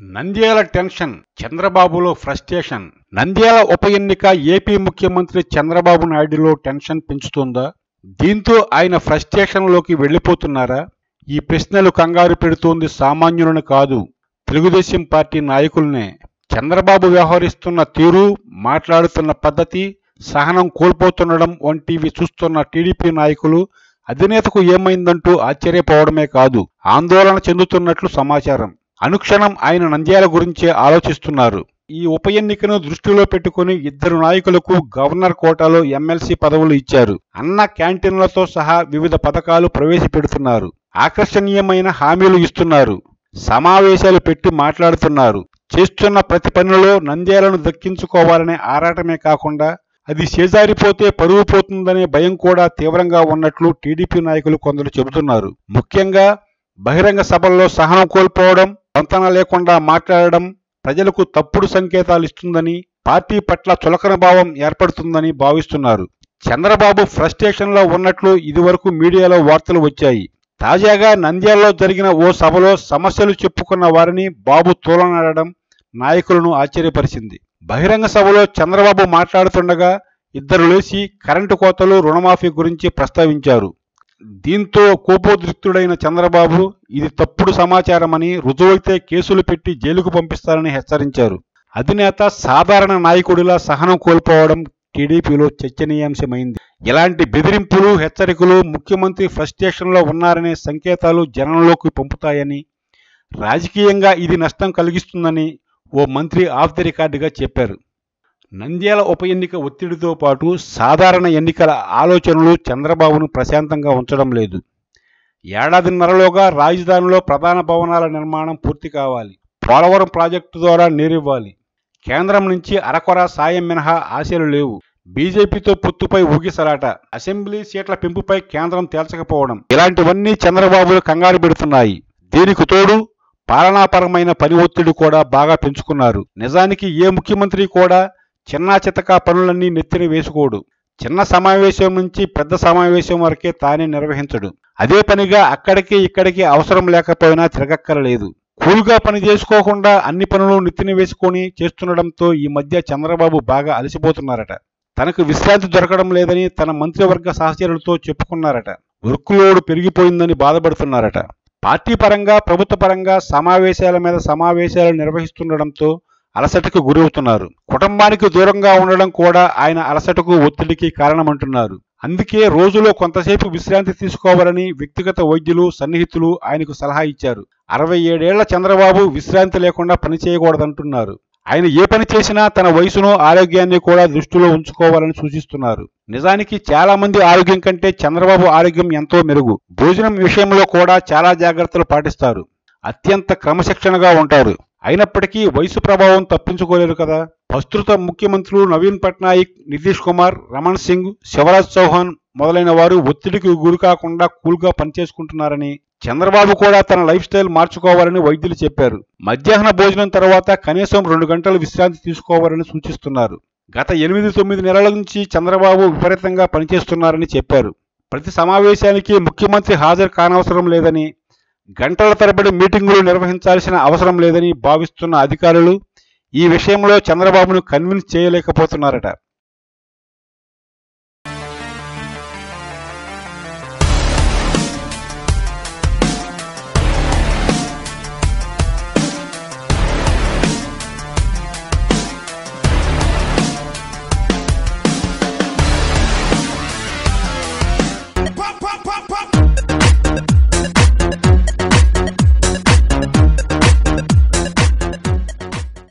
Nandyal tension, చంద్రబాబులో frustration. Nandyal ఉప ఎన్నిక ఏపీ ముఖ్యమంత్రి చంద్రబాబు నాయుడులో టెన్షన్ పెంచుతుందా? దీంతో ఆయన ఫ్రస్ట్రేషన్లోకి వెళ్లిపోతున్నారా? ఈ ప్రశ్నలు కంగారు పెడుతోంది సామాన్యులను కాదు, తెలుగుదేశం పార్టీ నాయకులనే. చంద్రబాబు వ్యవహరిస్తున్న తీరు, మాట్లాడుతున్న పద్ధతి, సహనం కోల్పోతుండడం వంటివి చూస్తున్న టీడీపీ నాయకులు అధినేతకు ఏమైందంటూ ఆశ్చర్యపోవడమే కాదు, ఆందోళన చెందుతున్నట్లు సమాచారం. అనుక్షణం ఆయన నంద్యాల గురించే ఆలోచిస్తున్నారు. ఈ ఉప ఎన్నికను దృష్టిలో పెట్టుకుని ఇద్దరు నాయకులకు గవర్నర్ కోటాలో ఎమ్మెల్సీ పదవులు ఇచ్చారు. అన్న క్యాంటీన్లతో సహా వివిధ పథకాలు ప్రవేశపెడుతున్నారు. ఆకర్షణీయమైన హామీలు ఇస్తున్నారు. సమావేశాలు పెట్టి మాట్లాడుతున్నారు. చేస్తున్న ప్రతి పనిలో నంద్యాలను దక్కించుకోవాలనే ఆరాటమే కాకుండా అది చేజారిపోతే పరువు పోతుందనే భయం కూడా తీవ్రంగా ఉన్నట్లు టీడీపీ నాయకులు కొందరు చెబుతున్నారు. ముఖ్యంగా బహిరంగ సభల్లో సహనం కోల్పోవడం, పొంతన లేకుండా మాట్లాడడం ప్రజలకు తప్పుడు సంకేతాలు ఇస్తుందని, పార్టీ పట్ల చులకన భావం ఏర్పడుతుందని భావిస్తున్నారు. చంద్రబాబు ఫ్రస్ట్రేషన్లో ఉన్నట్లు ఇదివరకు మీడియాలో వార్తలు వచ్చాయి. తాజాగా నంద్యాలలో జరిగిన ఓ సభలో సమస్యలు చెప్పుకున్న వారిని బాబు తూలనాడడం నాయకులను ఆశ్చర్యపరిచింది. బహిరంగ సభలో చంద్రబాబు మాట్లాడుతుండగా ఇద్దరు లేచి కరెంటు కోతలు, రుణమాఫీ గురించి ప్రస్తావించారు. దీంతో కోపోద్రిక్తుడైన చంద్రబాబు ఇది తప్పుడు సమాచారమని, రుజువైతే కేసులు పెట్టి జైలుకు పంపిస్తారని హెచ్చరించారు. అధినేత సాధారణ నాయకుడిలా సహనం కోల్పోవడం టీడీపీలో చర్చనీయాంశమైంది. ఇలాంటి బెదిరింపులు, హెచ్చరికలు ముఖ్యమంత్రి ఫ్రస్ట్రేషన్లో ఉన్నారనే సంకేతాలు జనంలోకి పంపుతాయని, రాజకీయంగా ఇది నష్టం కలిగిస్తుందని ఓ మంత్రి ఆఫ్ ది రికార్డుగా చెప్పారు. నంద్యాల ఉప ఎన్నిక ఒత్తిడితో పాటు సాధారణ ఎన్నికల ఆలోచనలు చంద్రబాబును ప్రశాంతంగా ఉంచడం లేదు. ఏడాదిన్నరలోగా రాజధానిలో ప్రధాన భవనాల నిర్మాణం పూర్తి కావాలి. పోలవరం ప్రాజెక్టు ద్వారా నీరివ్వాలి. కేంద్రం నుంచి అరకొర సాయం మినహా ఆశలు లేవు. బీజేపీతో పొత్తుపై ఊగిసలాట, అసెంబ్లీ సీట్ల పెంపుపై కేంద్రం తేల్చకపోవడం, ఇలాంటివన్నీ చంద్రబాబును కంగారు పెడుతున్నాయి. దీనికి తోడు పాలనాపరమైన పని ఒత్తిడి కూడా బాగా పెంచుకున్నారు. నిజానికి ఏ ముఖ్యమంత్రి కూడా చిన్నా చితకా పనులన్నీ నెత్తిన వేసుకోడు. చిన్న సమావేశం నుంచి పెద్ద సమావేశం వరకే తానే నిర్వహించడు. అదే పనిగా అక్కడికి ఇక్కడికి అవసరం లేకపోయినా తిరగక్కరలేదు. కూల్గా పని చేసుకోకుండా అన్ని పనులు నెత్తిన వేసుకొని చేస్తుండడంతో ఈ మధ్య చంద్రబాబు బాగా అలసిపోతున్నారట. తనకు విశ్రాంతి దొరకడం లేదని తన మంత్రివర్గ సహచరులతో చెప్పుకున్నారట. వర్క్ లోడ్ పెరిగిపోయిందని బాధపడుతున్నారట. పార్టీ పరంగా, ప్రభుత్వ పరంగా సమావేశాల మీద సమావేశాలు నిర్వహిస్తుండడంతో అలసటకు గురవుతున్నారు. కుటుంబానికి దూరంగా ఉండడం కూడా ఆయన అలసటకు, ఒత్తిడికి కారణమంటున్నారు. అందుకే రోజులో కొంతసేపు విశ్రాంతి తీసుకోవాలని వ్యక్తిగత వైద్యులు, సన్నిహితులు ఆయనకు సలహా ఇచ్చారు. 67 ఏళ్ల చంద్రబాబు విశ్రాంతి లేకుండా పని చేయకూడదంటున్నారు. ఆయన ఏ పని చేసినా తన వయసును, ఆరోగ్యాన్ని కూడా దృష్టిలో ఉంచుకోవాలని సూచిస్తున్నారు. నిజానికి చాలా మంది ఆరోగ్యం కంటే చంద్రబాబు ఆరోగ్యం ఎంతో మెరుగు. భోజనం విషయంలో కూడా చాలా జాగ్రత్తలు పాటిస్తారు. అత్యంత క్రమశిక్షణగా ఉంటారు. అయినప్పటికీ వయసు ప్రభావం తప్పించుకోలేరు కదా. ప్రస్తుత ముఖ్యమంత్రులు నవీన్ పట్నాయక్, నితీష్ కుమార్, రమణ్ సింగ్, శివరాజ్ చౌహాన్ మొదలైన వారు ఒత్తిడికి గురి కాకుండా కూల్గా పనిచేసుకుంటున్నారని, చంద్రబాబు కూడా తన లైఫ్ స్టైల్ మార్చుకోవాలని వైద్యులు చెప్పారు. మధ్యాహ్న భోజనం తర్వాత కనీసం 2 గంటలు విశ్రాంతి తీసుకోవాలని సూచిస్తున్నారు. గత 8-9 నెలల నుంచి చంద్రబాబు విపరీతంగా పనిచేస్తున్నారని చెప్పారు. ప్రతి సమావేశానికి ముఖ్యమంత్రి హాజరు కానవసరం లేదని, గంటల తరబడి మీటింగులు నిర్వహించాల్సిన అవసరం లేదని భావిస్తున్న అధికారులు ఈ విషయంలో చంద్రబాబును కన్విన్స్ చేయలేకపోతున్నారట.